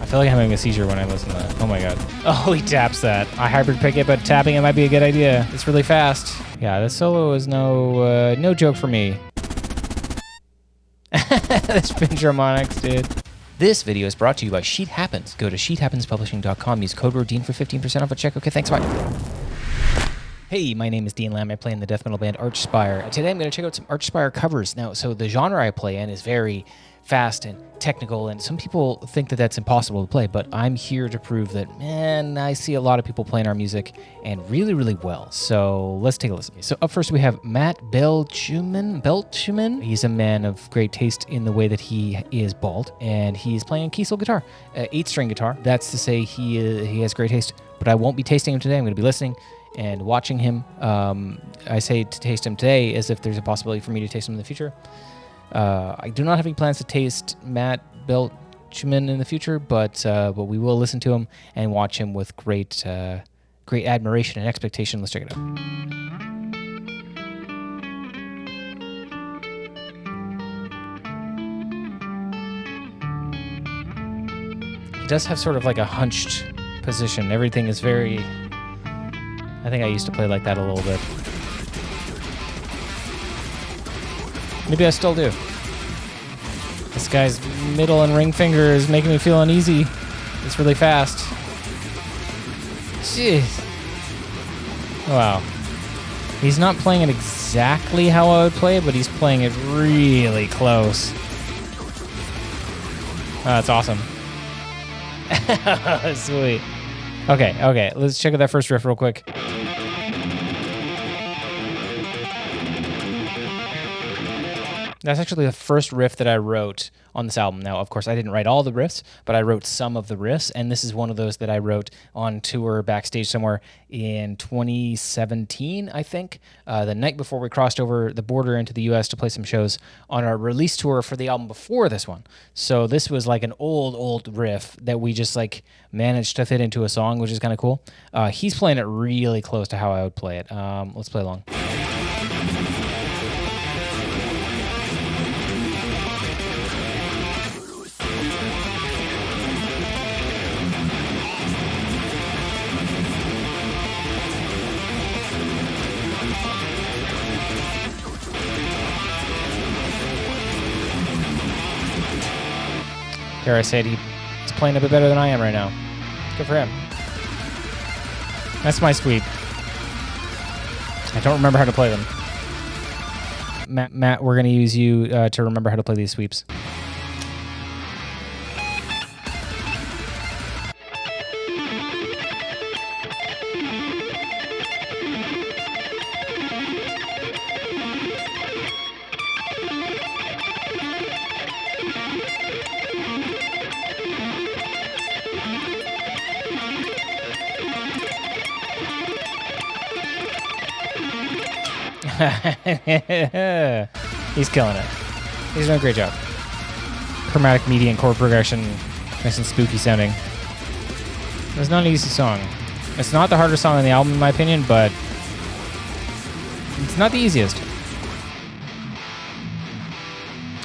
feel like I'm having a seizure when I listen to that. Oh my god. Oh, he taps that. I hybrid pick it, but tapping it might be a good idea. It's really fast. Yeah, this solo is no joke for me. The spin harmonics, dude. This video is brought to you by Sheet Happens. Go to sheethappenspublishing.com. Use code word Dean for 15% off at checkout. Okay, thanks, bye. Hey, my name is Dean Lamb. I play in the death metal band Archspire. Today I'm going to check out some Archspire covers. Now, so the genre I play in is very fast and technical, and some people think that that's impossible to play, but I'm here to prove that, man, I see a lot of people playing our music and really, really well. So let's take a listen. So up first we have Matt Biltman. He's a man of great taste in the way that he is bald, and he's playing a Kiesel guitar, 8-string guitar. That's to say he has great taste, but I won't be tasting him today. I'm going to be listening and watching him. I say to taste him today as if there's a possibility for me to taste him in the future. I do not have any plans to taste Matt Biltman in the future, but we will listen to him and watch him with great admiration and expectation. Let's check it out. He does have sort of like a hunched position. Everything is very... I think I used to play like that a little bit. Maybe I still do. This guy's middle and ring finger is making me feel uneasy. It's really fast. Jeez. Wow. He's not playing it exactly how I would play it, but he's playing it really close. Oh, that's awesome. Sweet. Okay. Let's check out that first riff real quick. That's actually the first riff that I wrote on this album. Now, of course, I didn't write all the riffs, but I wrote some of the riffs, and this is one of those that I wrote on tour backstage somewhere in 2017, I think, the night before we crossed over the border into the U.S. to play some shows on our release tour for the album before this one. So this was like an old riff that we just like managed to fit into a song, which is kind of cool. He's playing it really close to how I would play it. Let's play along. Dare I say it, he's playing a bit better than I am right now. Good for him. That's my sweep. I don't remember how to play them. Matt, we're going to use you to remember how to play these sweeps. He's killing it. He's doing a great job. Chromatic media and chord progression, nice and spooky sounding. It's not an easy song. It's not the hardest song on the album, in my opinion, but it's not the easiest.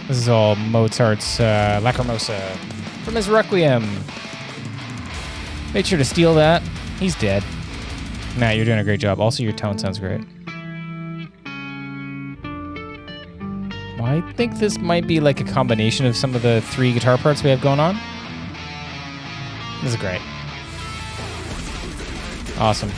This is all Mozart's Lacrimosa from his Requiem. Made sure to steal that. He's dead. Matt, you're doing a great job. Also, your tone sounds great. I think this might be like a combination of some of the 3 guitar parts we have going on. This is great. Awesome.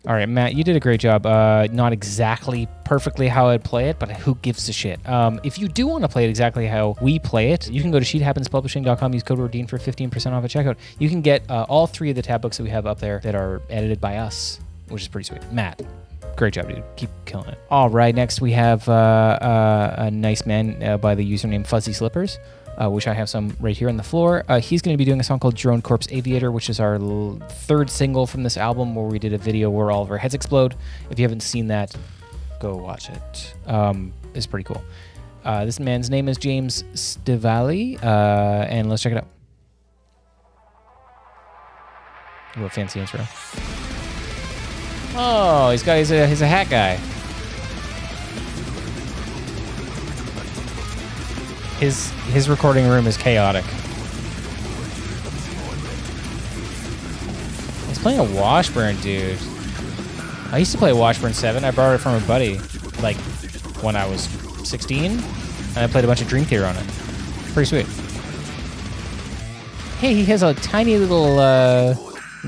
All right, Matt, you did a great job. Not exactly perfectly how I'd play it, but who gives a shit? If you do want to play it exactly how we play it, you can go to sheethappenspublishing.com, use code word Dean for 15% off at checkout. You can get all 3 of the tab books that we have up there that are edited by us, which is pretty sweet. Matt, great job, dude. Keep killing it. All right, next we have a nice man by the username Fuzzy Slippers, which I have some right here on the floor. He's going to be doing a song called Drone Corpse Aviator, which is our 3rd single from this album, where we did a video where all of our heads explode. If you haven't seen that, go watch it. It's pretty cool. This man's name is James Stivali, and let's check it out. Ooh, a fancy intro. Oh, he's a hat guy. His recording room is chaotic. playing a Washburn, dude. I used to play a Washburn 7. I borrowed it from a buddy, like, when I was 16, and I played a bunch of Dream Theater on it. Pretty sweet. Hey, he has a tiny little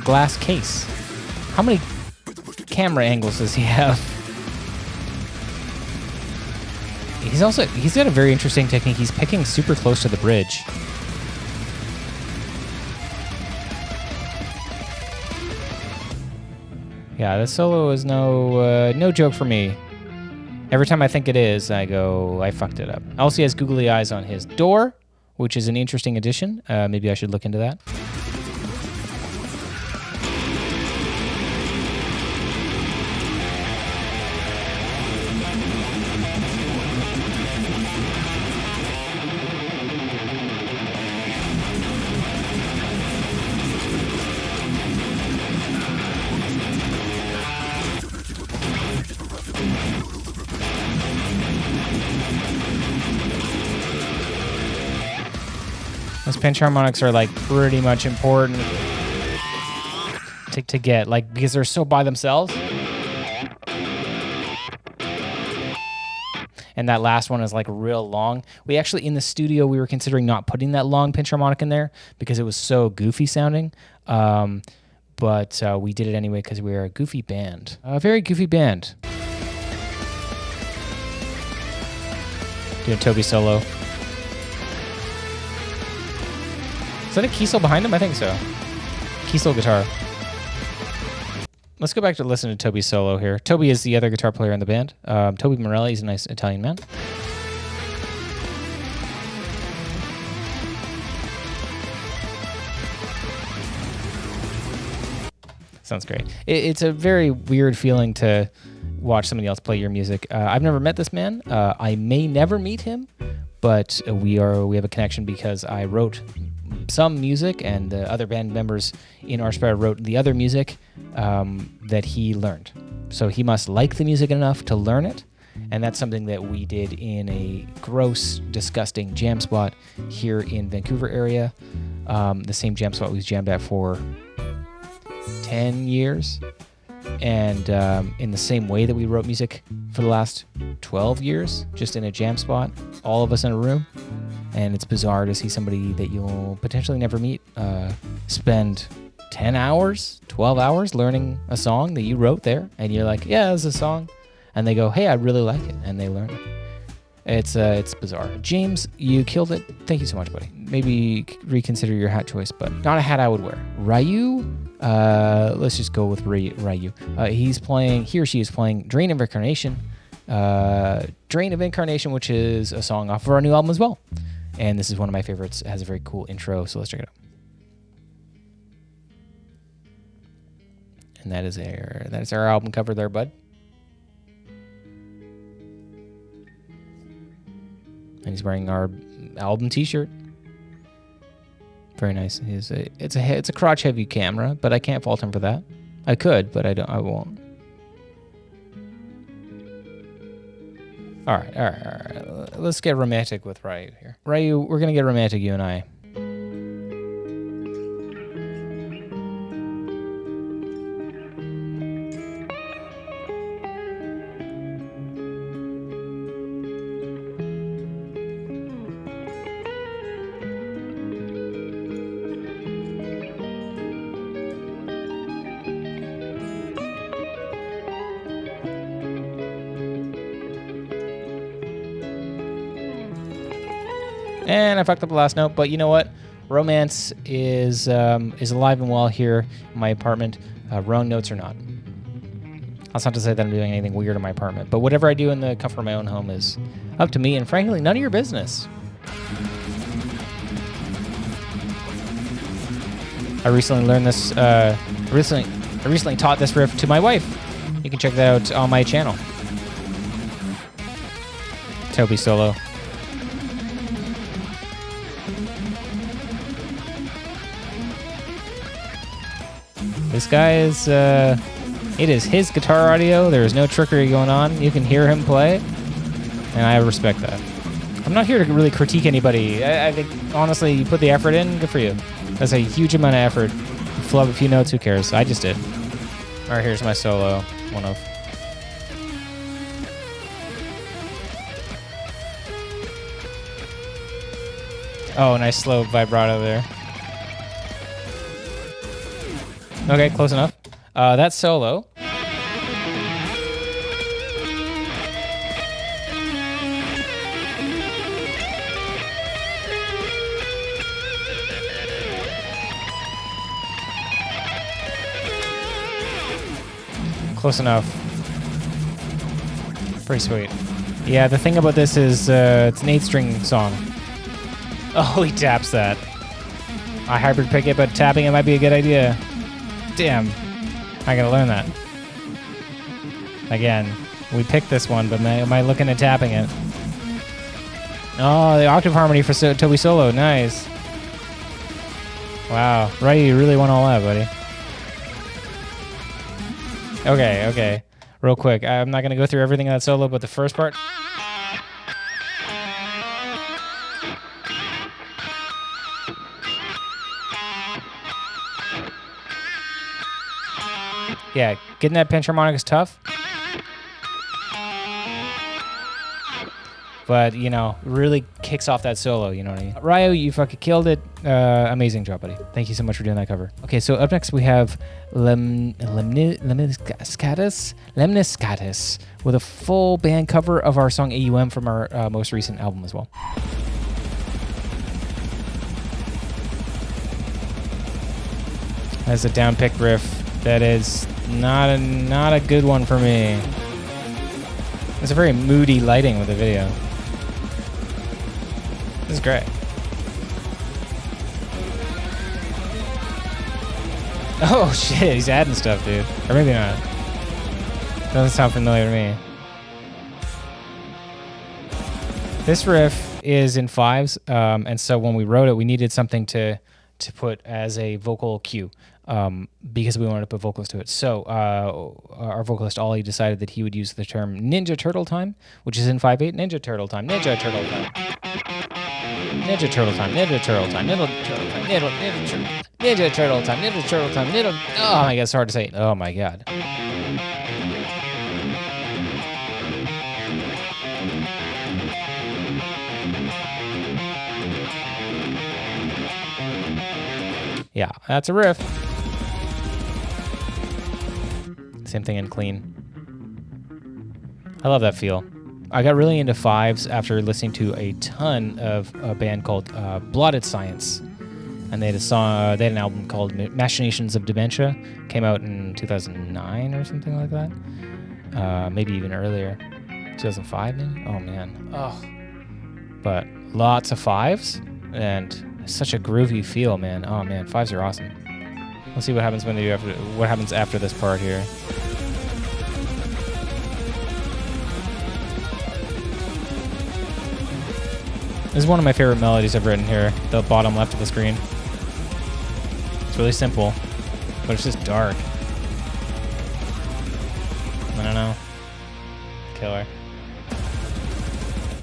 glass case. How many camera angles does he have? He's got a very interesting technique. He's picking super close to the bridge. Yeah, this solo is no joke for me. Every time I think it is, I fucked it up. Also, he has googly eyes on his door, which is an interesting addition. Maybe I should look into that. Those pinch harmonics are like pretty much important to get, like, because they're so by themselves. And that last one is like real long. We actually, in the studio, we were considering not putting that long pinch harmonic in there because it was so goofy sounding. But we did it anyway because we are a goofy band. A very goofy band. Doing Toby solo. Is that a Kiesel behind him? I think so. Kiesel guitar. Let's go back to listen to Toby's solo here. Toby is the other guitar player in the band. Toby Morelli is a nice Italian man. Sounds great. It's a very weird feeling to watch somebody else play your music. I've never met this man. I may never meet him, but we have a connection because I wrote some music, and the other band members in Archspire wrote the other music that he learned. So he must like the music enough to learn it, and that's something that we did in a gross, disgusting jam spot here in Vancouver area. The same jam spot we've jammed at for 10 years, and in the same way that we wrote music for the last 12 years, just in a jam spot, all of us in a room. And it's bizarre to see somebody that you'll potentially never meet spend 10 hours, 12 hours learning a song that you wrote there. And you're like, yeah, this is a song. And they go, hey, I really like it. And they learn it. It's bizarre. James, you killed it. Thank you so much, buddy. Maybe reconsider your hat choice, but not a hat I would wear. Ryu? Let's just go with Ryu. He or she is playing Drain of Incarnation. Drain of Incarnation, which is a song off of our new album as well. And this is one of my favorites. It has a very cool intro, so let's check it out. And that is our album cover there, bud. And he's wearing our album t-shirt. Very nice. It's a crotch heavy camera, but I can't fault him for that. I could, but I won't. All right. Let's get romantic with Ryu here. Ryu, we're gonna get romantic, you and I. And I fucked up the last note, but you know what? Romance is alive and well here in my apartment. Wrong notes or not. That's not to say that I'm doing anything weird in my apartment, but whatever I do in the comfort of my own home is up to me, and frankly, none of your business. I recently learned this. I recently taught this riff to my wife. You can check that out on my channel. Toby solo. This guy is, it is his guitar audio. There is no trickery going on. You can hear him play, and I respect that. I'm not here to really critique anybody. I think, honestly, you put the effort in, good for you. That's a huge amount of effort Flub a few notes, who cares? I just did. All right, here's my solo. One of. Oh, nice slow vibrato there. Okay, close enough. That's solo. Close enough. Pretty sweet. Yeah, the thing about this is it's an 8-string song. Oh, he taps that. I hybrid pick it, but tapping it might be a good idea. Damn. I gotta learn that. Again, we picked this one, but am I looking at tapping it? Oh, the octave harmony for Toby Solo. Nice. Wow. Right, you really went all out, buddy. Okay. Real quick. I'm not going to go through everything in that solo, but the first part. Yeah, getting that pinch harmonic is tough. But, you know, really kicks off that solo, you know what I mean? Ryo, you fucking killed it. Amazing job, buddy. Thank you so much for doing that cover. Okay, so up next we have Lemniscatus with a full band cover of our song AUM from our most recent album as well. That's a down pick riff that is not a good one for me. It's a very moody lighting with the video. This is great. Oh shit, he's adding stuff, dude. Or maybe not. Doesn't sound familiar to me. This riff is in 5s, and so when we wrote it, we needed something to put as a vocal cue. Because we wanted to put vocals to it. So our vocalist Ollie decided that he would use the term Ninja Turtle Time, which is in 5/8. Ninja Turtle Time, Ninja Turtle Time. Ninja Turtle Time, Ninja Turtle Time, Ninja Turtle Time, Ninja Turtle Time, Ninja Turtle Time, Ninja. Oh my god, it's hard to say. Oh my god. Yeah, that's a riff. Same thing in clean. I love that feel. I got really into 5s after listening to a ton of a band called Blotted Science. And they had a song, they had an album called Machinations of Dementia. Came out in 2009 or something like that. Maybe even earlier. 2005 maybe? Oh man. Oh. But lots of 5s and such a groovy feel, man. Oh man, 5s are awesome. Let's see what happens when they do what happens after this part here. This is one of my favorite melodies I've written here, the bottom left of the screen. It's really simple, but it's just dark. I don't know. Killer.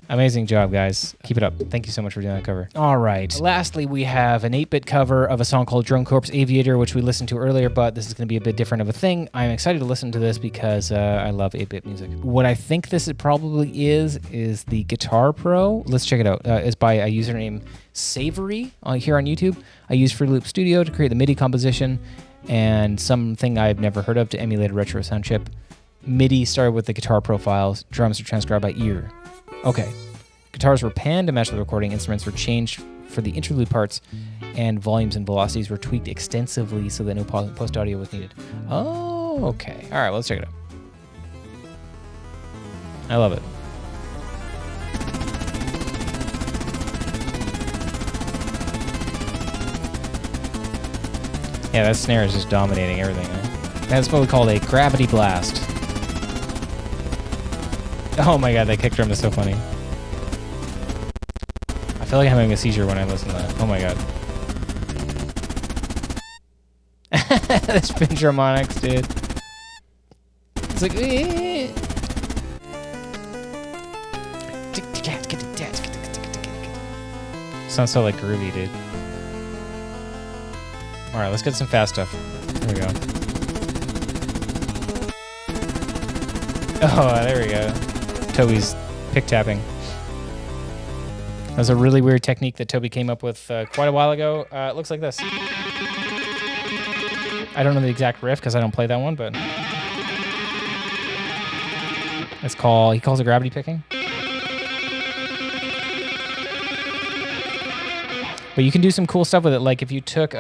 Amazing job, guys. Keep it up. Thank you so much for doing that cover. All right. Lastly, we have an 8-bit cover of a song called Drone Corpse Aviator, which we listened to earlier, but this is going to be a bit different of a thing. I'm excited to listen to this because I love 8-bit music. What I think this probably is the Guitar Pro. Let's check it out. It's by a username Savory here on YouTube. I use Fruity Loop Studio to create the MIDI composition and something I've never heard of to emulate a retro sound chip. MIDI started with the Guitar Pro files. Drums are transcribed by ear. Okay, guitars were panned to match the recording, instruments were changed for the interlude parts, and volumes and velocities were tweaked extensively so that no post-audio was needed. Oh, okay. All right, well, let's check it out. I love it. Yeah, that snare is just dominating everything. Huh? That's what we call a gravity blast. Oh my god, that kick drum is so funny. I feel like I'm having a seizure when I listen to that. Oh my god. The spin harmonics, dude. It's like... Sounds so like groovy, dude. All right, let's get some fast stuff. Here we go. Oh, there we go. Toby's pick tapping. That was a really weird technique that Toby came up with quite a while ago. It looks like this. I don't know the exact riff because I don't play that one, but he calls it gravity picking. But you can do some cool stuff with it, like if you took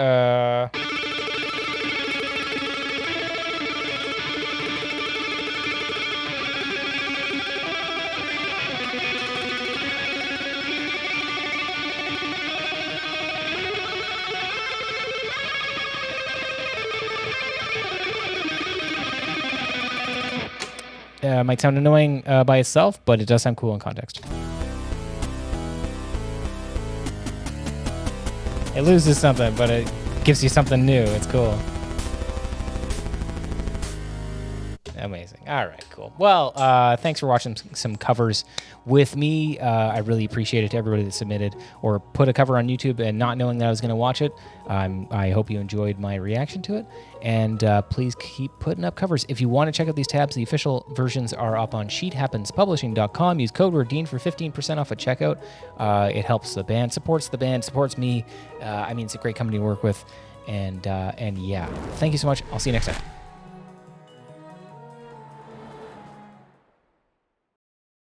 might sound annoying by itself, but it does sound cool in context. It loses something, but it gives you something new. It's cool. Amazing. All right, cool. Well, thanks for watching some covers with me. I really appreciate it to everybody that submitted or put a cover on YouTube and not knowing that I was going to watch it. I hope you enjoyed my reaction to it. And please keep putting up covers. If you want to check out these tabs, the official versions are up on sheethappenspublishing.com. Use code word Dean for 15% off at checkout. It helps the band, supports the band, supports me. I mean, it's a great company to work with. And yeah, thank you so much. I'll see you next time.